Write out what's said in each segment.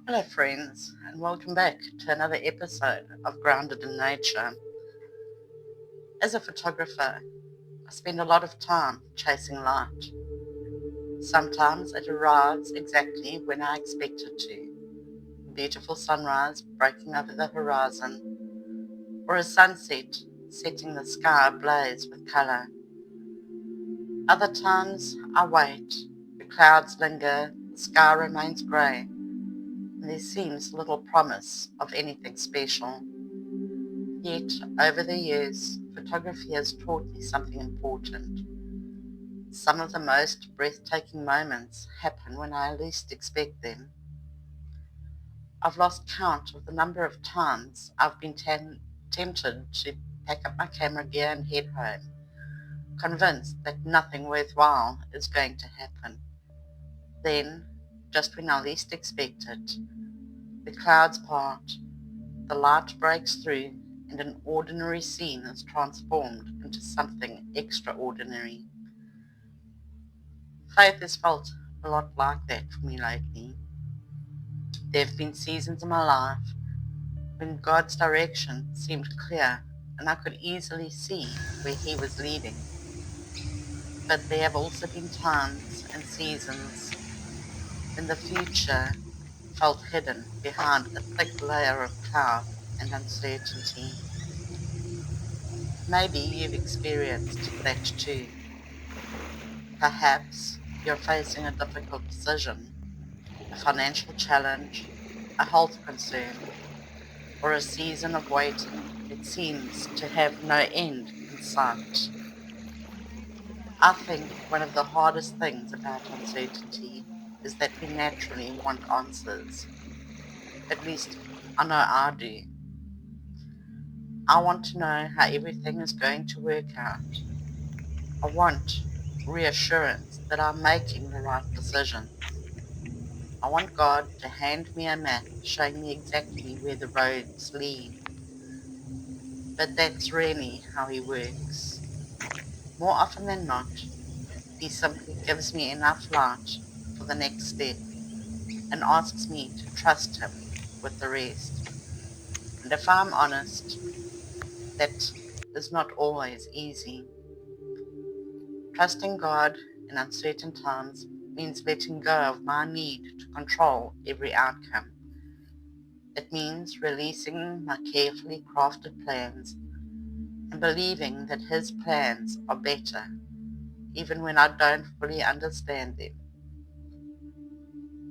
Hello, friends, and welcome back to another episode of Grounded in Nature. As a photographer, I spend a lot of time chasing light. Sometimes it arrives exactly when I expect it to. A beautiful sunrise breaking over the horizon, or a sunset setting the sky ablaze with colour. Other times I wait, the clouds linger, the sky remains grey, and there seems little promise of anything special. Yet, over the years, photography has taught me something important. Some of the most breathtaking moments happen when I least expect them. I've lost count of the number of times I've been tempted to pack up my camera gear and head home, convinced that nothing worthwhile is going to happen. Then, just when I least expect it, the clouds part, the light breaks through, and an ordinary scene is transformed into something extraordinary. Faith has felt a lot like that for me lately. There have been seasons in my life when God's direction seemed clear and I could easily see where He was leading. But there have also been times and seasons when the future felt hidden behind a thick layer of cloud and uncertainty. Maybe you've experienced that too. Perhaps you're facing a difficult decision, a financial challenge, a health concern, or a season of waiting that seems to have no end in sight. I think one of the hardest things about uncertainty is that we naturally want answers. At least I know I do. I want to know how everything is going to work out. I want reassurance that I'm making the right decisions. I want God to hand me a map showing me exactly where the roads lead. But that's really how He works. More often than not, He simply gives me enough light for the next step and asks me to trust Him with the rest. And if I'm honest, that is not always easy. Trusting God in uncertain times means letting go of my need to control every outcome. It means releasing my carefully crafted plans and believing that His plans are better, even when I don't fully understand them.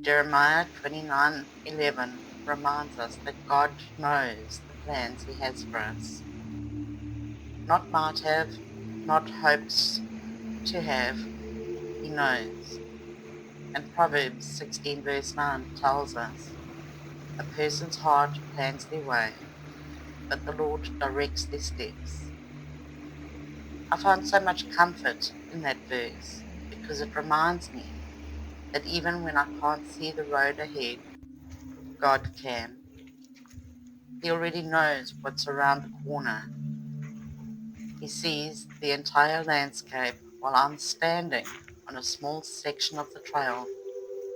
Jeremiah 29:11 reminds us that God knows the plans He has for us. Not might have, not hopes to have, He knows. And Proverbs 16 verse 9 tells us, a person's heart plans their way, but the Lord directs their steps. I find so much comfort in that verse because it reminds me that even when I can't see the road ahead, God can. He already knows what's around the corner. He sees the entire landscape while I'm standing on a small section of the trail,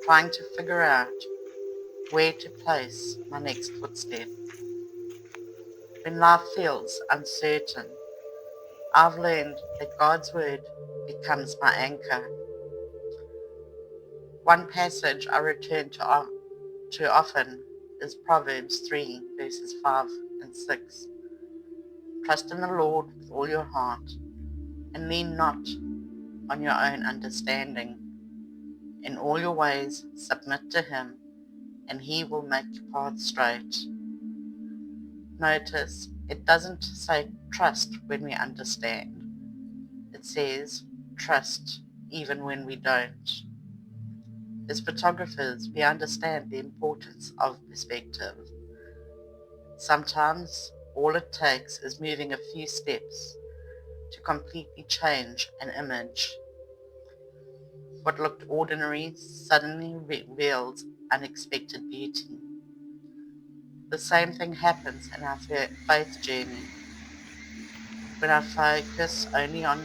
trying to figure out where to place my next footstep. When life feels uncertain, I've learned that God's word becomes my anchor. One passage I return to often is Proverbs 3 verses 5 and 6. Trust in the Lord with all your heart and lean not on your own understanding. In all your ways submit to Him, and He will make your path straight. Notice it doesn't say trust when we understand. It says trust even when we don't. As photographers, we understand the importance of perspective. Sometimes all it takes is moving a few steps to completely change an image. What looked ordinary suddenly reveals unexpected beauty. The same thing happens in our faith journey. When I focus only on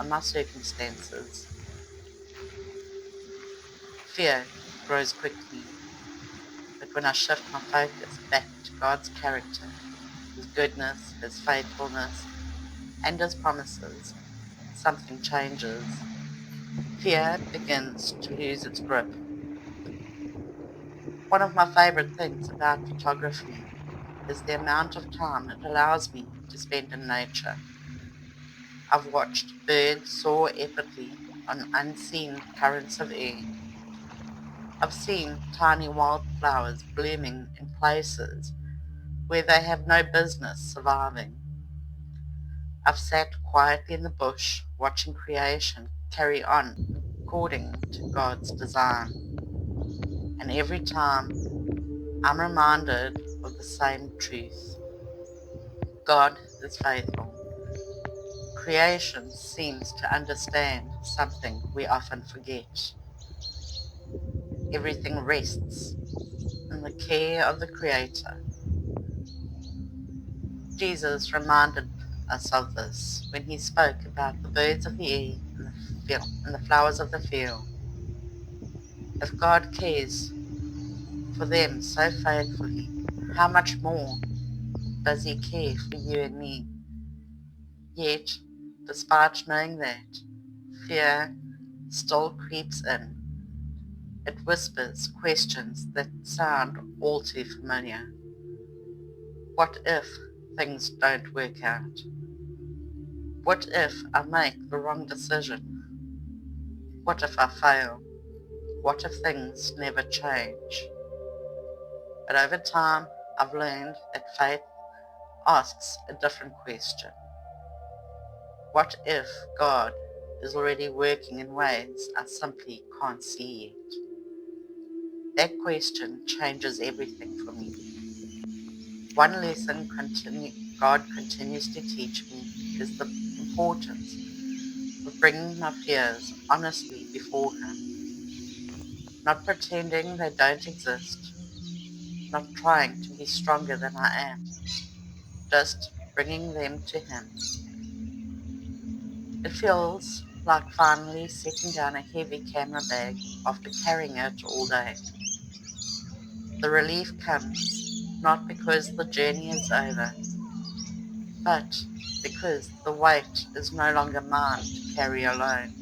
my circumstances, fear grows quickly. But But when I shift my focus back to God's character, His goodness, His faithfulness, and His promises, something changes. Fear begins to lose its grip. One of my favorite things about photography is the amount of time it allows me to spend in nature. I've watched birds soar epically on unseen currents of air. I've seen tiny wildflowers blooming in places where they have no business surviving. I've sat quietly in the bush watching creation carry on according to God's design. And every time I'm reminded of the same truth. God is faithful. Creation seems to understand something we often forget. Everything rests in the care of the Creator. Jesus reminded us of this when he spoke about the birds of the air and the flowers of the field. If God cares for them so faithfully, how much more does he care for you and me? Yet, despite knowing that, fear still creeps in. It whispers questions that sound all too familiar. What if things don't work out? What if I make the wrong decision? What if I fail? What if things never change? But over time, I've learned that faith asks a different question. What if God is already working in ways I simply can't see yet? That question changes everything for me. One lesson God continues to teach me is the importance of bringing my fears honestly before Him, not pretending they don't exist, not trying to be stronger than I am, just bringing them to Him. It feels like finally setting down a heavy camera bag after carrying it all day. The relief comes not because the journey is over, but because the weight is no longer mine to carry alone.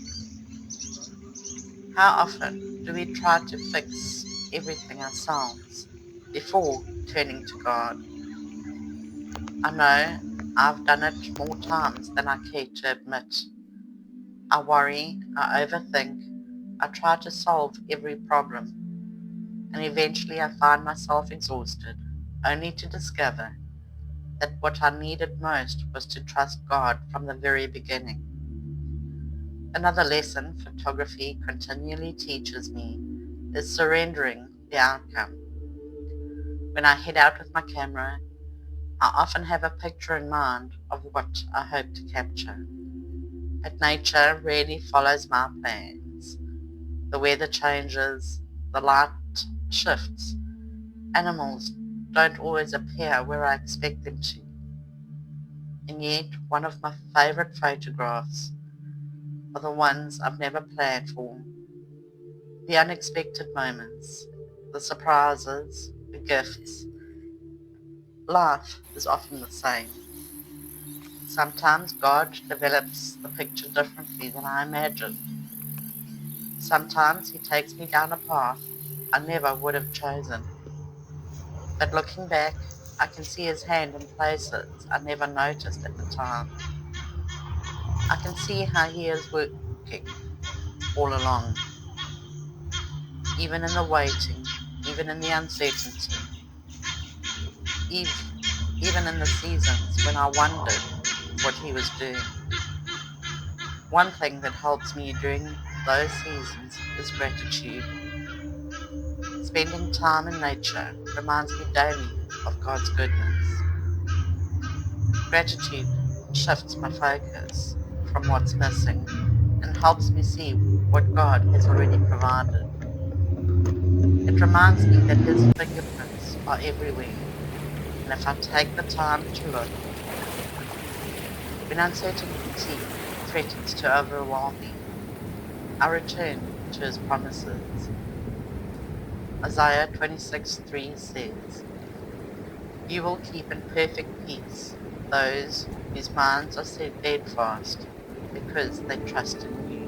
How often do we try to fix everything ourselves before turning to God? I know I've done it more times than I care to admit. I worry, I overthink, I try to solve every problem, and eventually I find myself exhausted, only to discover that what I needed most was to trust God from the very beginning. Another lesson photography continually teaches me is surrendering the outcome. When I head out with my camera, I often have a picture in mind of what I hope to capture. But nature rarely follows my plans. The weather changes, the light shifts, animals don't always appear where I expect them to. And yet, one of my favorite photographs are the ones I've never planned for. The unexpected moments, the surprises, the gifts. Life is often the same. Sometimes God develops the picture differently than I imagined. Sometimes He takes me down a path I never would have chosen. But looking back, I can see His hand in places I never noticed at the time. I can see how He is working all along, even in the waiting, even in the uncertainty, even in the seasons when I wondered what He was doing. One thing that helps me during those seasons is gratitude. Spending time in nature reminds me daily of God's goodness. Gratitude shifts my focus from what's missing and helps me see what God has already provided. It reminds me that His fingerprints are everywhere, and if I take the time to look, when uncertainty threatens to overwhelm me, I return to His promises. Isaiah 26:3 says, "You will keep in perfect peace those whose minds are steadfast, because they trust in you."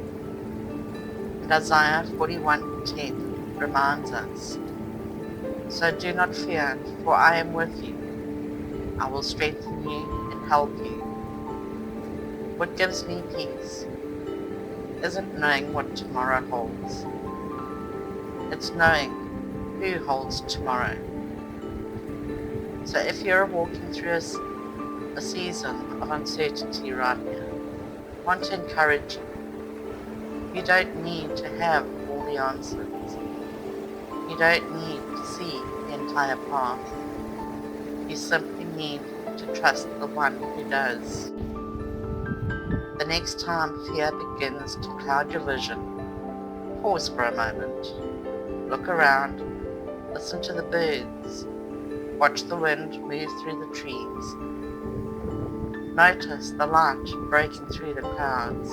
And Isaiah 41:10 reminds us, "So do not fear, for I am with you. I will strengthen you and help you." What gives me peace isn't knowing what tomorrow holds. It's knowing who holds tomorrow. So if you're walking through a season of uncertainty right now, I want to encourage you. You don't need to have all the answers. You don't need to see the entire path. You simply need to trust the one who does. The next time fear begins to cloud your vision, pause for a moment. Look around, listen to the birds, watch the wind move through the trees. Notice the light breaking through the clouds.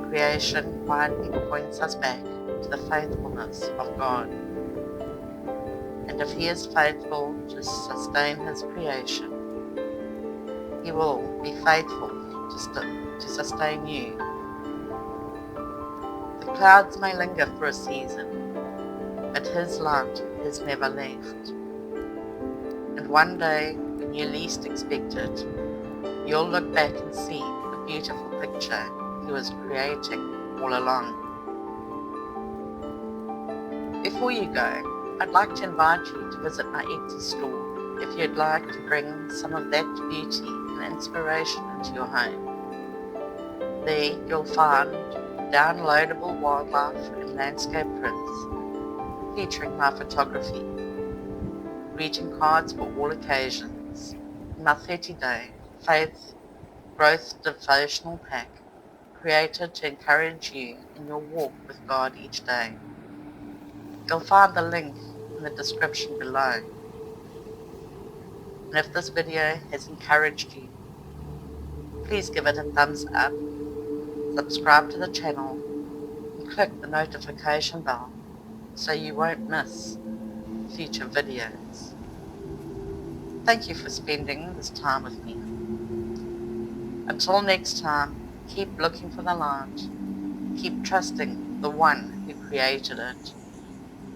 Creation quietly points us back to the faithfulness of God. And if He is faithful to sustain His creation, He will be faithful to sustain you. The clouds may linger for a season, but His light has never left. And one day, when you least expect it, you'll look back and see the beautiful picture He was creating all along. Before you go, I'd like to invite you to visit my Etsy store if you'd like to bring some of that beauty and inspiration into your home. There you'll find downloadable wildlife and landscape prints featuring my photography, greeting cards for all occasions, and my 30-day faith growth devotional pack created to encourage you in your walk with God each day. You'll find the link in the description below. And if this video has encouraged you, please give it a thumbs up, subscribe to the channel, and click the notification bell so you won't miss future videos. Thank you for spending this time with me. Until next time, keep looking for the light, keep trusting the one who created it,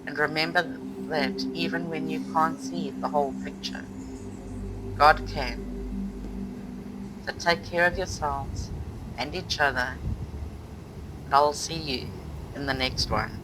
and remember that even when you can't see the whole picture, God can. So take care of yourselves and each other, and I'll see you in the next one.